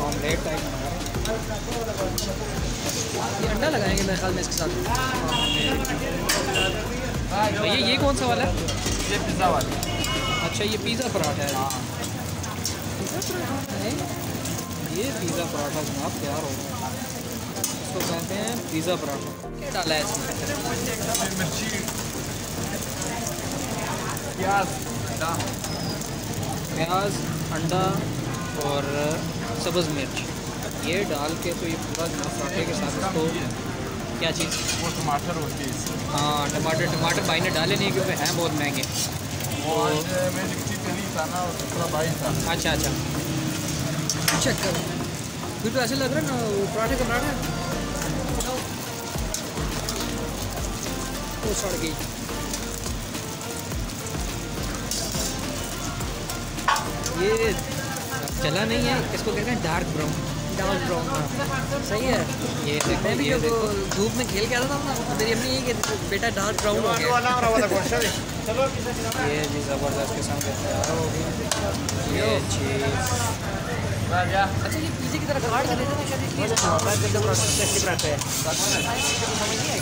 Omelette type बना रहे हैं। ये अंडा लगाएंगे मेरे ख्याल में इसके साथ। भैया ये कौन सा वाला है? ये पिज़्ज़ा वाला। अच्छा ये पिज़्ज़ा पराठा है। पिज़्ज़ा पराठा है ये। पिज़्ज़ा पराठा जनाब तैयार हो गया। इसको कहते हैं पिज़्ज़ा पराठा। क्या डाला है इसमें? मिर्ची, प्याज, अंडा और सब्ज़ मिर्च ये डाल के तो ये पूरा पराठे के साथ इसको क्या चीज़ वो टमाटर होती है। हाँ टमाटर भाई ने डाले नहीं क्योंकि हैं बहुत महंगे। वो आज मैं लिखती पहली था ना और दूसरा भाई था। अच्छा चेक करो फिर तो ऐसे लग रहा है ना वो पराठे का पराठा। वो सड़ गई। ये चला नहीं है, इसको कहते हैं डार्क ब्राउन। सही है। ये मैं भी जब धूप में खेल के आता था ना मेरी अम्मी ये कि बेटा डार्क ब्राउन हो गया। ये जी ज़बरदस्त किस्म के तैयार हो गई ये चीज़। अच्छा ये पिज़्ज़े की तरह काट के देते हैं शायद इसलिए समझ नहीं आई।